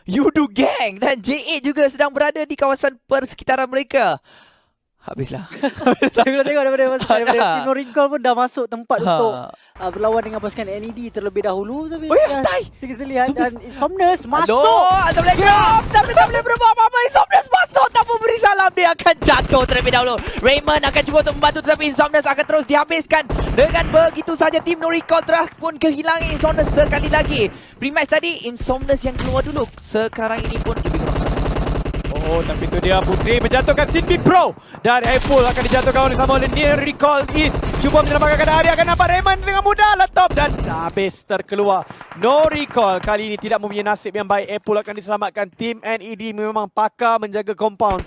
Yudu Gang dan J8 juga sedang berada di kawasan persekitaran mereka. Habislah. Tengok daripada Team Recall pun dah masuk tempat untuk Ha. berlawan dengan pasukan NED terlebih dahulu. Tapi Oh ya, tai. kita lihat dan Insomnes masuk. Aduh, tapi tak boleh berbuat apa-apa. Insomnes masuk tanpa beri salam. Dia akan jatuh terlebih dahulu. Raymond akan cuba untuk membantu, tetapi Insomnes akan terus dihabiskan. Dengan begitu saja Team No Recall telah pun kehilangan Insomnes sekali lagi. Pre-match tadi Insomnes yang keluar dulu. Sekarang ini pun lebih kurang. Oh, tapi itu dia Putri menjatuhkan Sinbi Pro. Dan Apple akan dijatuhkan oleh sama oleh Near Recall East. Cuba menyelamatkan keadaan. Akan nampak Raymond dengan mudah letop dan habis terkeluar. No Recall kali ini tidak mempunyai nasib yang baik. Apple akan diselamatkan. Tim NED memang pakar menjaga compound.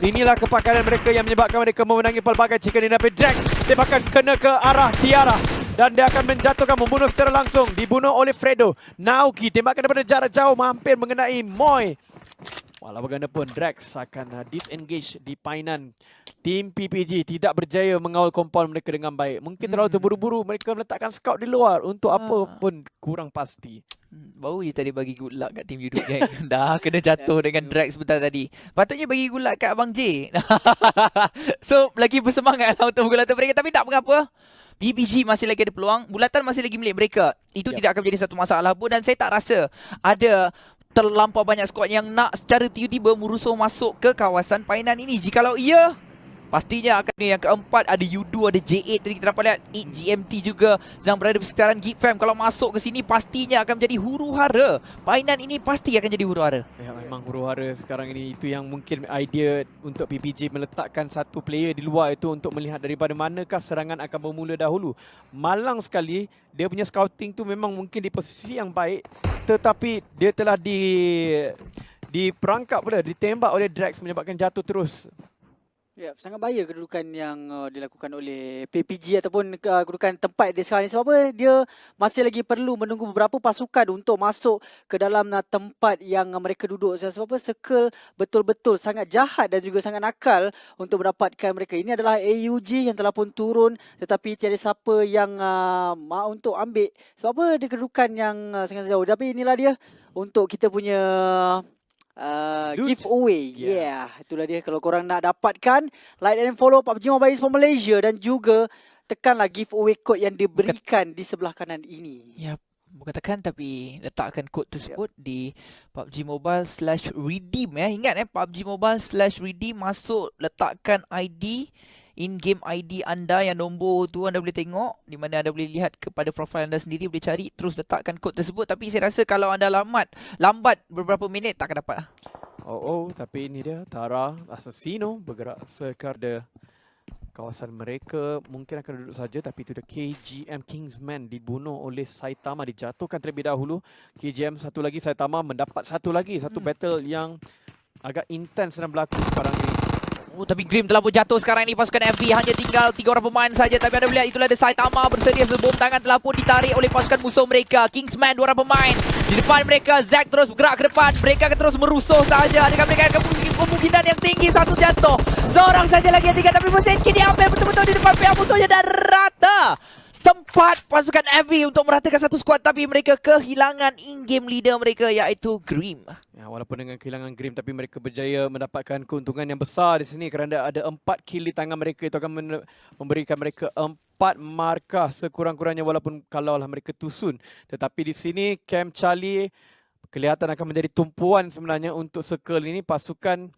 Inilah kepakaran mereka yang menyebabkan mereka memenangi pelbagai chicken dinner. Drag tembakan kena ke arah Tiara. Dan dia akan menjatuhkan, membunuh secara langsung. Dibunuh oleh Fredo. Naoki tembakan daripada jarak jauh hampir mengenai Moy. Walau bagaimanapun Drax akan disengage di painan. Tim PPG tidak berjaya mengawal compound mereka dengan baik. Mungkin terlalu terburu-buru mereka meletakkan scout di luar untuk apa pun kurang pasti. Baru je tadi bagi good luck kat Team Yudu Gang. Dah kena jatuh dengan Drax sebentar tadi. Patutnya bagi good luck kat Abang J. So, lagi bersemangat lah untuk bulatan mereka. Tapi tak mengapa. PPG masih lagi ada peluang. Bulatan masih lagi milik mereka. Itu tidak akan menjadi satu masalah pun. Dan saya tak rasa ada terlampau banyak skuad yang nak secara tiba-tiba merusuh masuk ke kawasan painan ini. Jikalau ia, pastinya akan yang keempat ada Yudu, ada J8. Tadi kita dapat lihat 8GMT juga sedang berada di sekitaran Geek Fam. Kalau masuk ke sini pastinya akan menjadi huru-hara. Painan ini pasti akan jadi huru-hara. Ya, memang huru-hara sekarang ini. Itu yang mungkin idea untuk PPG meletakkan satu player di luar itu untuk melihat daripada manakah serangan akan bermula dahulu. Malang sekali, dia punya scouting tu memang mungkin di posisi yang baik. Tetapi dia telah diperangkap pula, ditembak oleh Drax menyebabkan jatuh terus. Ya, sangat bahaya kedudukan yang dilakukan oleh PPG ataupun kedudukan tempat dia sekarang ni. Sebab apa? Dia masih lagi perlu menunggu beberapa pasukan untuk masuk ke dalam tempat yang mereka duduk. Sebab apa? Circle betul-betul sangat jahat dan juga sangat nakal untuk mendapatkan mereka. Ini adalah AUG yang telah pun turun, tetapi tiada siapa yang mahu untuk ambil. Sebab apa? Dia kedudukan yang sangat jauh. Tapi inilah dia untuk kita punya giveaway. Yeah, itulah dia. Kalau korang nak dapatkan, like and follow PUBG Mobile Esports Malaysia dan juga tekanlah giveaway code yang diberikan di sebelah kanan ini. Ya, bukan tekan tapi letakkan kod tersebut di PUBG Mobile/redeem ya. Ingat PUBG Mobile/redeem, masuk letakkan ID, in-game ID anda yang nombor tu anda boleh tengok, di mana anda boleh lihat kepada profil anda sendiri, boleh cari, terus letakkan kod tersebut. Tapi saya rasa kalau anda lambat beberapa minit tak akan dapat lah. Tapi ini dia Tara Assassino bergerak sekar kawasan mereka. Mungkin akan duduk saja, tapi itu dia KGM Kingsman dibunuh oleh Saitama, dijatuhkan terlebih dahulu. KGM satu lagi, Saitama mendapat satu battle yang agak intens sedang berlaku sekarang ini. Tapi Grim telah pun jatuh sekarang ini. Pasukan FB hanya tinggal 3 orang pemain saja. Tapi anda melihat itulah ada Saitama bersedia, sebom tangan telah pun ditarik oleh pasukan musuh mereka. Kingsman 2 orang pemain di depan mereka. Zack terus bergerak ke depan. Mereka akan terus merusuh saja. Adakah mereka akan kemungkinan yang tinggi satu jatuh? Seorang saja lagi yang tinggal, tapi mesin kini diambil betul-betul di depan pihak musuhnya dan rata. Sempat pasukan FB untuk meratakan satu skuad, tapi mereka kehilangan in-game leader mereka, iaitu Grim. Ya, walaupun dengan kehilangan Grim, tapi mereka berjaya mendapatkan keuntungan yang besar di sini kerana ada 4 kill di tangan mereka. Itu akan memberikan mereka 4 markah sekurang-kurangnya, walaupun kalaulah mereka tusun. Tetapi di sini Camp Charlie kelihatan akan menjadi tumpuan sebenarnya untuk circle ini. Pasukan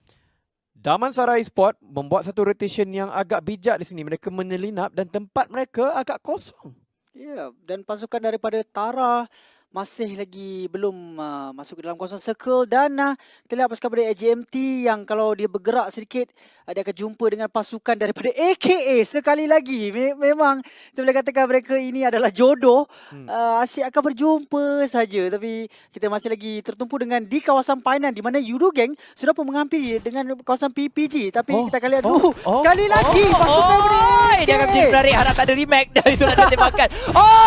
Damansara Esports membuat satu rotation yang agak bijak di sini. Mereka menyelinap dan tempat mereka agak kosong. Ya, dan pasukan daripada Tara masih lagi belum masuk ke dalam kawasan circle. Dan kita lihat pasukan daripada AJMT yang kalau dia bergerak sedikit, dia akan jumpa dengan pasukan daripada AKA sekali lagi. Memang kita boleh katakan mereka ini adalah jodoh. Asyik akan berjumpa saja. Tapi kita masih lagi tertumpu dengan di kawasan painan, di mana Yudu Gang sudah pun menghampiri dengan kawasan PPG. Tapi kita akan lihat dulu sekali lagi pasukan daripada Dia akan menjadi menarik, harap tak ada remake. Dan itulah dia tembakan.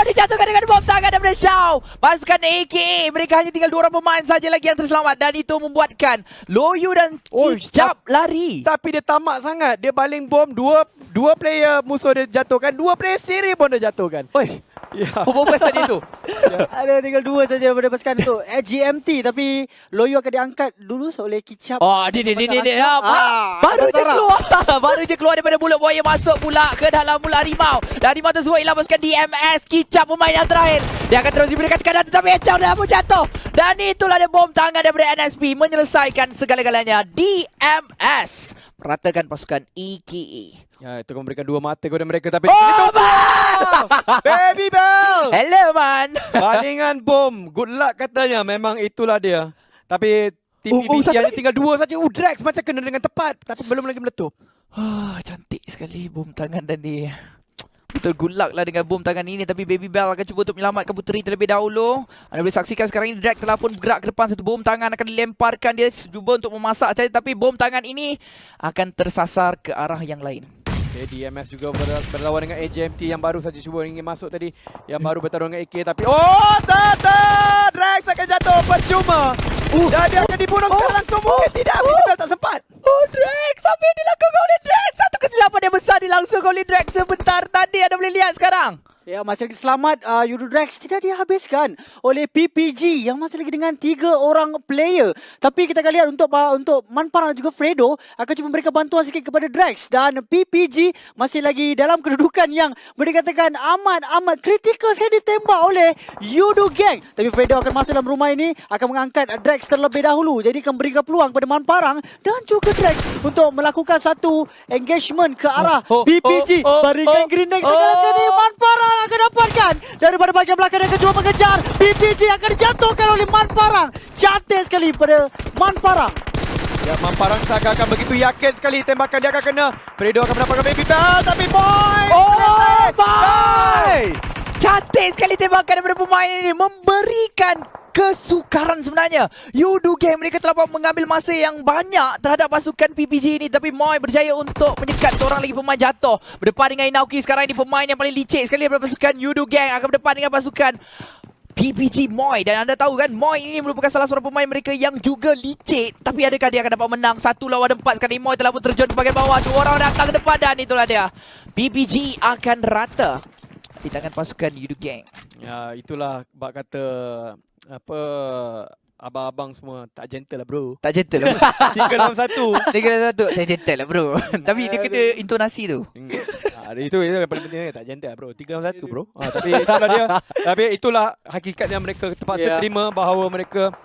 Dijatuhkan dengan bom tangan daripada Xiao. Pasukan AKA, mereka hanya tinggal 2 orang pemain saja lagi yang terselamat. Dan itu membuatkan Loyu dan Hijab lari. Tapi dia tamak sangat. Dia baling bom, dua player musuh dia jatuhkan, 2 player sendiri pun dia jatuhkan. Fokus tadi tu. Ada tinggal 2 saja daripada pasukan itu. GMT tapi Loyo akan diangkat dulu oleh Kicap. Oh, dia. Baru je keluar. Baru je keluar daripada mulut buaya, masuk pula ke dalam mulut harimau. Dan harimau tersebut ialah pasukan DMS. Kicap pemain yang terakhir. Dia akan terus diberikan tekanan tetapi Echang dah pun jatuh. Dan itulah dia bom tangan daripada NSP menyelesaikan segala-galanya. DMS meratakan pasukan EKE. Ya, itu akan memberikan 2 mata kepada mereka tapi Oh, Baby Bell. hello man. Bandingan bom. Good luck katanya. Memang itulah dia. Tapi tim BBC hanya tinggal 2 saja. Drax macam kena dengan tepat tapi belum lagi meletup. Cantik sekali bom tangan tadi. Betul good luck lah dengan bom tangan ini. Tapi Baby Bell akan cuba untuk menyelamatkan puteri terlebih dahulu. Anda boleh saksikan sekarang ini Drax telah pun bergerak ke depan. Satu bom tangan akan dilemparkan. Dia cuba untuk memasak saja. Tapi bom tangan ini akan tersasar ke arah yang lain. Okay, DMS juga berlawan dengan AJMT yang baru saja cuba ingin masuk tadi. Yang baru bertarung dengan AK tapi tak. Drax akan jatuh percuma. Dan dia akan dibunuh sekarang langsung. Mungkin tidak. Baby Bell tak sempat. Drax, apa yang dilakukan oleh Drax? Satu kesilapan yang besar dilangsungkan oleh Drax sebentar tadi. Anda boleh lihat sekarang. Ya, masih lagi selamat. Yudo Drax tidak dihabiskan oleh PPG yang masih lagi dengan 3 orang player. Tapi kita akan lihat untuk Manparang dan juga Fredo akan cuba memberikan bantuan sikit kepada Drax. Dan PPG masih lagi dalam kedudukan yang boleh dikatakan amat kritikal sekali ditembak oleh Yudo Gang. Tapi Fredo akan masuk dalam rumah ini, akan mengangkat Drax terlebih dahulu. Jadi akan berikan peluang kepada Manparang dan juga Drax untuk melakukan satu engagement ke arah PPG. Baringan grenade tengah sekali Manparang akan dapatkan daripada bahagian belakang. Dia akan cuba mengejar. PPG akan dijatuhkan oleh Manparang. Cantik sekali pada Manparang. Ya, Manparang seakan begitu yakin sekali tembakan dia akan kena. Fredo akan mendapatkan Baby Bell tapi point. Boy! Cantik sekali tembakan daripada pemain ini. Memberikan kesukaran sebenarnya. Yudo Gang mereka telah mengambil masa yang banyak terhadap pasukan PPG ini. Tapi Moy berjaya untuk menyekat seorang lagi pemain jatuh. Berdepan dengan Inauki sekarang ini pemain yang paling licik sekali daripada pasukan Yudo Gang. Akan berdepan dengan pasukan PPG Moy. Dan anda tahu kan Moy ini merupakan salah seorang pemain mereka yang juga licik. Tapi adakah dia akan dapat menang 1 lawan 4? Sekarang Moy telah pun terjun ke bahagian bawah. 2 orang datang ke depan dan itulah dia. PPG akan rata di tangan pasukan Yudo Gang. Ya, itulah bak kata abang-abang semua tak gentle lah bro. Tak gentle lah. 3 dalam 1. 3 dalam 1. Tak gentle lah bro. Tapi dia kena intonasi tu. Itu yang paling penting, tak gentle lah bro. 3 dalam 1 bro. Tapi itulah dia. Tapi itulah hakikatnya mereka terpaksa terima bahawa mereka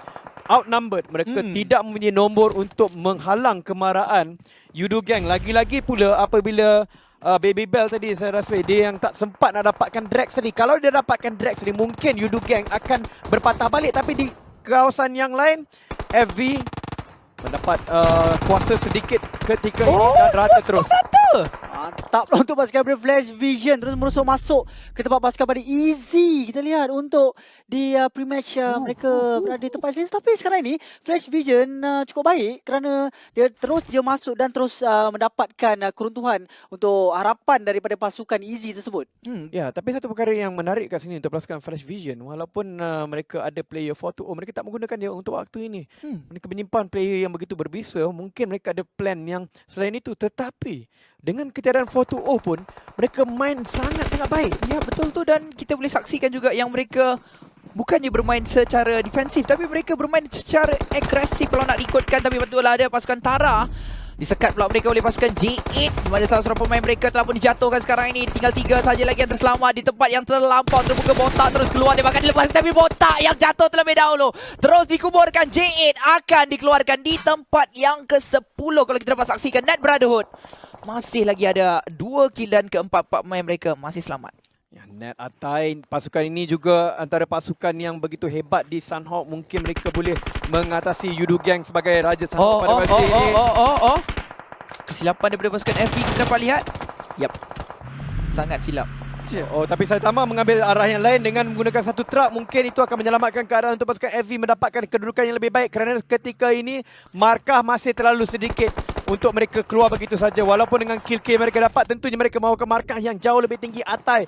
outnumbered. Mereka tidak mempunyai nombor untuk menghalang kemarahan Yudo Gang. Lagi-lagi pula apabila Baby Bell tadi saya rasa dia yang tak sempat nak dapatkan Drax tadi. Kalau dia dapatkan Drax tadi mungkin Yudo Gang akan berpatah balik. Tapi di kawasan yang lain FV mendapat kuasa sedikit ketika ini dan rata terus. Mantap lah untuk pasukan dari Flash Vision. Terus merosot masuk ke tempat pasukan dari Easy. Kita lihat untuk di pre-match mereka berada di tempat sini. Tapi sekarang ini Flash Vision cukup baik kerana dia terus je masuk dan terus mendapatkan keruntuhan untuk harapan daripada pasukan Easy tersebut. Ya, tapi satu perkara yang menarik kat sini untuk pasukan Flash Vision, walaupun mereka ada player 4-2, mereka tak menggunakan dia untuk waktu ini. Mereka menyimpan player yang begitu berbisa. Mungkin mereka ada plan yang selain itu. Tetapi dengan ketiadaan 4-2 pun mereka main sangat-sangat baik. Ya betul tu, dan kita boleh saksikan juga yang mereka bukannya bermain secara defensif tapi mereka bermain secara agresif kalau nak ikutkan. Tapi betul lah ada pasukan Tara disekat pula mereka oleh pasukan J8 di mana salah seorang pemain mereka telah pun dijatuhkan sekarang ini. Tinggal 3 saja lagi yang terselamat di tempat yang terlampau terbuka. Botak terus keluar, dia bahkan dilepaskan tapi Botak yang jatuh terlebih dahulu terus dikuburkan. J8 akan dikeluarkan di tempat yang ke-10 kalau kita dapat saksikan. Net Brotherhood masih lagi ada 2 kill dan keempat-empat pemain mereka masih selamat. Ya, Net Atai, pasukan ini juga antara pasukan yang begitu hebat di Sunhawk. Mungkin mereka boleh mengatasi Yudo Gang sebagai Raja Sunhawk pada masa ini. Kesilapan daripada pasukan FV kita dapat lihat. Yap, sangat silap. Oh, tapi saya tambah mengambil arah yang lain dengan menggunakan satu truk. Mungkin itu akan menyelamatkan keadaan untuk pasukan FV mendapatkan kedudukan yang lebih baik kerana ketika ini markah masih terlalu sedikit untuk mereka keluar begitu saja. Walaupun dengan kill-kill mereka dapat, tentunya mereka mahukan markah yang jauh lebih tinggi atai.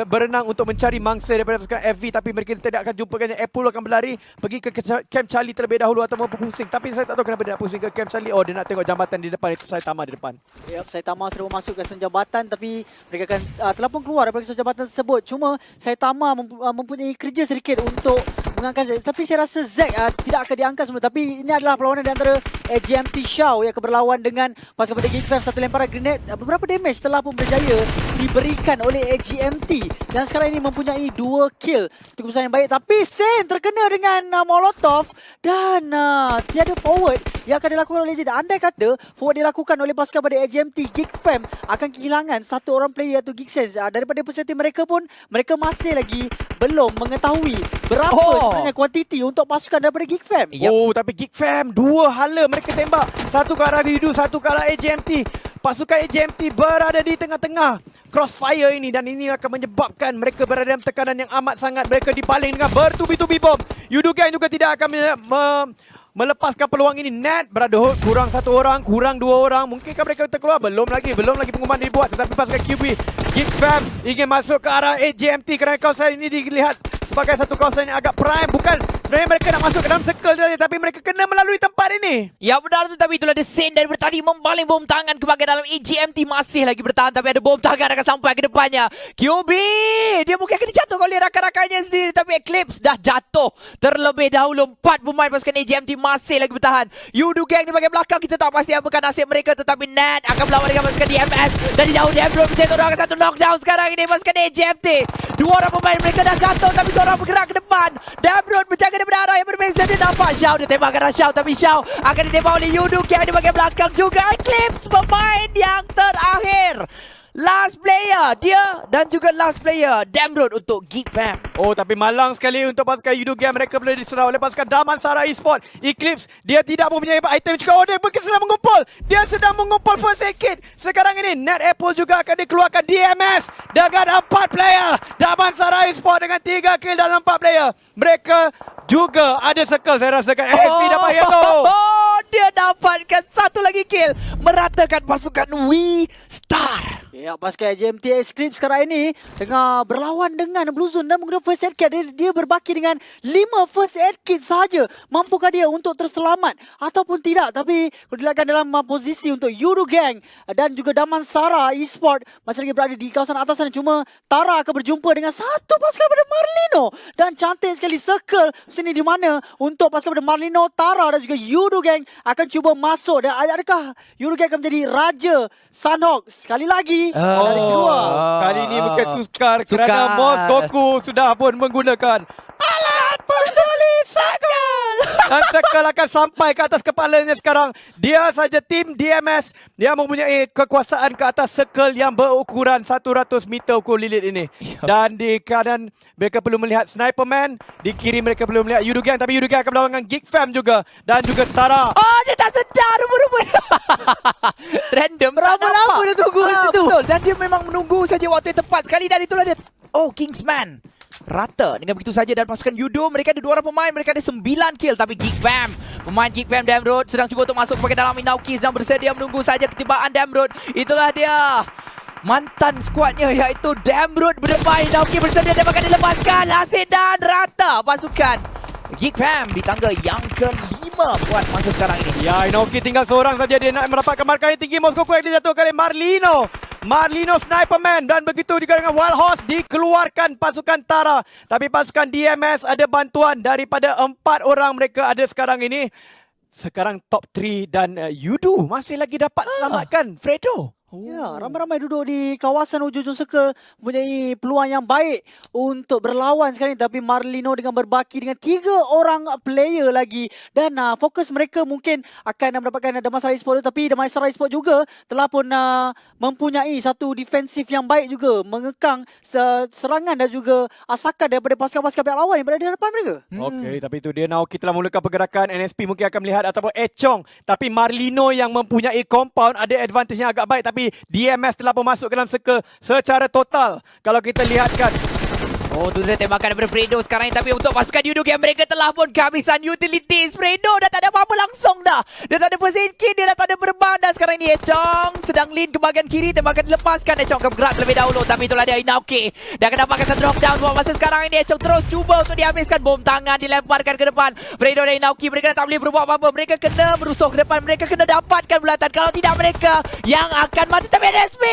Berenang untuk mencari mangsa daripada pasukan FV, tapi mereka tidak akan jumpakannya. Apple akan berlari pergi ke Camp Charlie terlebih dahulu atau pusing. Tapi saya tak tahu kenapa dia nak pusing ke Camp Charlie. Oh, dia nak tengok jambatan di depan. Itu Saitama di depan. Yep, Saitama sudah masuk ke zon jambatan, tapi mereka akan telah pun keluar daripada zon jambatan tersebut. Cuma Saitama mempunyai kerja sedikit untuk mengangkat Zack. Tapi saya rasa Zack tidak akan diangkat semua. Tapi ini adalah perlawanan di antara GMT Shao yang akan berlawan dengan pasukan pada Geek Fam. Satu lemparan grenade, beberapa damage telah pun berjaya diberikan oleh GMT. Dan sekarang ini mempunyai 2 kill. Itu keputusan yang baik. Tapi Sen terkena dengan Molotov. Dan tiada forward yang akan dilakukan oleh Zed. Andai kata forward dilakukan oleh pasukan pada GMT, Geek Fam akan kehilangan satu orang player atau Geek Sense. Daripada peserta mereka pun, mereka masih lagi belum mengetahui berapa sebenarnya kuantiti untuk pasukan daripada Geek Fam. Yep. Oh, tapi Geek Fam 2 hala mereka tembak. Satu ke arah Vidu, satu ke arah GMT. Pasukan GMT berada di tengah-tengah crossfire ini, dan ini akan menyebabkan mereka berada dalam tekanan yang amat sangat. Mereka dipaling dengan bertubi-tubi bom. Yudu Gang juga tidak akan melepaskan peluang ini. Net berada kurang 1 orang, kurang 2 orang. Mungkinkah mereka terkeluar? Belum lagi pengumuman dibuat. Tetapi pasukan QB Geek Fam ingin masuk ke arah GMT kerana kawasan ini dilihat sebagai satu kawasan yang agak prime. Bukan sebenarnya mereka nak masuk ke dalam circle saja, tapi mereka kena melalui tempat ini. Ya benar tu, tapi itulah Sen dari tadi membaling bom tangan ke bahagian dalam. GMT masih lagi bertahan, tapi ada bom tangan akan sampai ke depannya. QB dia mungkin akan dijatuh oleh rakan-rakannya sendiri, tapi Eclipse dah jatuh terlebih dahulu. 4 pemain pasukan GMT masih lagi bertahan. Yudu Gang di bahagian belakang, kita tak pasti apakah nasib mereka, tetapi Nat akan melawan dengan pasukan DMS. Dari jauh DMS mencetak orang, satu knockdown sekarang ini pasukan GMT. 2 orang pemain mereka dah jatuh, tapi seorang bergerak ke depan. Damrod berjaga daripada arah yang berbeza. Dia nampak Xiao, dia tembak ke arah Xiao, tapi Xiao akan ditembak oleh Yudu Gang di bahagian belakang juga. Eclipse pemain yang terakhir. Last player dia, dan juga last player Damrod untuk Geek Fam. Oh, tapi malang sekali untuk pasukan Yudu Gang. Mereka boleh diserang oleh pasukan Damansara Esports. Eclipse dia tidak mempunyai item juga. Oh, dia sedang mengumpul. Dia sedang mengumpul first aid kit. Sekarang ini Net Apple juga akan dikeluarkan. DMS dengan 4 player. Damansara Esports dengan 3 kill dalam 4 player. Mereka juga ada circle, saya rasakan. NSP dapat yellow. Dia dapatkan satu lagi kill, meratakan pasukan We Star. Ya, pasukan GMT Eclipse sekarang ini tengah berlawan dengan Blue Zone dan menggunakan first aid kit. Dia berbaki dengan 5 first aid kit sahaja. Mampukah dia untuk terselamat ataupun tidak? Tapi kalau dilihatkan dalam posisi untuk Yudu Gang dan juga Damansara Esports masih lagi berada di kawasan atas sana. Cuma Tara akan berjumpa dengan satu pasukan pada Marlino. Dan cantik sekali circle sini di mana untuk pasukan pada Marlino, Tara dan juga Yudu Gang akan cuba masuk. Dan adakah Yudu Gang akan menjadi Raja Sunhawk sekali lagi? Dari kedua. Kali ini bukan sukar kerana Boss Goku sudah pun menggunakan alat peduli circle. Dan circle akan sampai ke atas kepalanya sekarang. Dia saja tim DMS. Dia mempunyai kekuasaan ke atas circle yang berukuran 100 meter ukur lilit ini. Dan di kanan mereka perlu melihat Sniperman. Di kiri mereka perlu melihat Yudu Gang. Tapi Yudu Gang akan berlawan dengan Geek Fam juga. Dan juga Tara. Oh, dia tak sedar rupa-rupanya. Random. Berapa lama dia tunggu di situ? Betul. Dan dia memang menunggu saja waktu yang tepat. Sekali dan itulah dia. Oh, Kingsman. Rata dengan begitu saja. Dan pasukan Yudo, mereka ada 2 orang pemain. Mereka ada 9 kill. Tapi Geek Fam, pemain Geek Fam Damrod sedang cuba untuk masuk ke dalam Inaukis dan bersedia menunggu saja ketibaan Damrod. Itulah dia. Mantan skuadnya iaitu Damrod berdepan. Inaukis bersedia, dia akan dilepaskan. Asyik dan rata pasukan Geek Fam di tangga yang ke-5 buat masa sekarang ini. Ya, Inoki tinggal seorang saja. Dia nak mendapatkan markah yang tinggi. Moskoku yang dijatuhkan oleh Marlino. Marlino Sniperman. Dan begitu juga dengan Wild Horse dikeluarkan pasukan Tara. Tapi pasukan DMS ada bantuan daripada 4 orang mereka ada sekarang ini. Sekarang top 3 dan Yudu masih lagi dapat selamatkan Fredo. Ya, ramai-ramai duduk di kawasan ujung-ujung circle mempunyai peluang yang baik untuk berlawan sekarang ini. Tapi Marlino dengan berbaki dengan 3 orang player lagi. Dan fokus mereka mungkin akan mendapatkan Damansara Esports. Tapi Damansara Esports juga telah pun mempunyai satu defensif yang baik juga. Mengekang serangan dan juga asakan daripada pasukan-pasukan pihak lawan yang berada di hadapan mereka. Okey, tapi itu dia Naoki telah mulakan pergerakan. NSP mungkin akan melihat ataupun Echong. Tapi Marlino yang mempunyai compound ada advantage yang agak baik. Tapi DMS telah pun masuk ke dalam circle secara total. Kalau kita lihatkan. Oh, tu dia tembakan daripada Fredo sekarang ni. Tapi untuk pasukan Yudu Gang, mereka telah pun kehabisan utilities. Fredo dah tak ada apa-apa langsung dah Dina. Dia tak ada position kill, dia dah tak ada berbang. Dan sekarang ini Echong sedang lean ke bahagian kiri. Tembakan dilepaskan. Echong akan bergerak terlebih dahulu. Tapi itulah dia Inauki. Dia akan dapatkan satu knockdown. Buat masa sekarang ini Echong terus cuba untuk dihabiskan. Bom tangan dilemparkan ke depan. Fredo dan Inauki, mereka tak boleh berbuat apa-apa. Mereka kena merusuh ke depan. Mereka kena dapatkan bulatan. Kalau tidak, mereka yang akan mati. Tapi ada SP.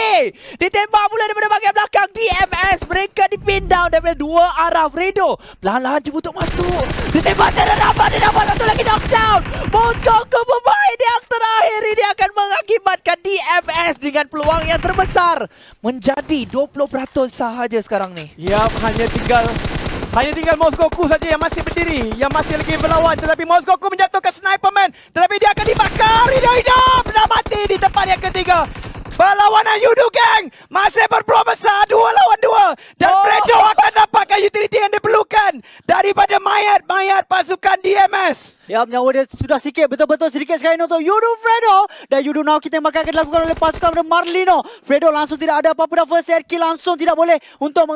Ditembak pula daripada bahagian belakang. DMS. Mereka dipin down daripada dua arah. Fredo perlahan-lahan cuba untuk masuk. Ditembak dan dia dapat satu lagi knockdown. Moscow pemain yang terakhir ini akan mengakibatkan DMS dengan peluang yang terbesar menjadi 20% sahaja sekarang ni. Yap, hanya tinggal Moscow saja yang masih berdiri, yang masih lagi berlawan. Tetapi Moscow menjatuhkan Sniperman, tetapi dia akan dibakar hidup-hidup dan mati di tempat yang ketiga. Perlawanan Yudu Gang masih berpeluang besar 2 lawan 2 dan Fredo akan dapatkan utility yang diperlukan daripada mayat pasukan DMS. Ya, nyawa dia sudah sikit, betul-betul sedikit sekali untuk Yudu Fredo. Dan Yudu Naoki tembakan akan dilakukan oleh pasukan dari Marlino. Fredo langsung tidak ada apa-apa dan first aid kill langsung tidak boleh untuk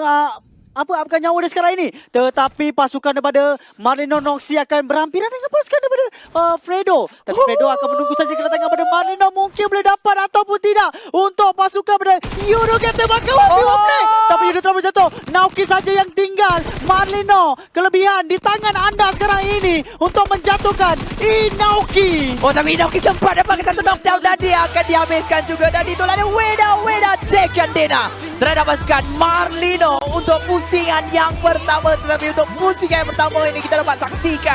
apakah nyawa dia sekarang ini. Tetapi pasukan daripada Marlino Noxi akan berhampiran dengan pasukan daripada Fredo. Tapi Fredo akan menunggu saja kedatangan daripada Marlino. Mungkin boleh dapat ataupun tidak untuk pasukan daripada Yudo Game tembakan tapi Yudo telah berjatuh. Naoki saja yang tinggal. Marlino kelebihan di tangan anda sekarang ini untuk menjatuhkan Inauki. Oh, tapi Inauki sempat dapatkan satu knockdown dan dia akan dihabiskan juga. Dan itulah dia Weda Tekken Dina terhadap pasukan Marlino untuk pusingan yang pertama. Tetapi untuk pusingan yang pertama ini kita dapat saksikan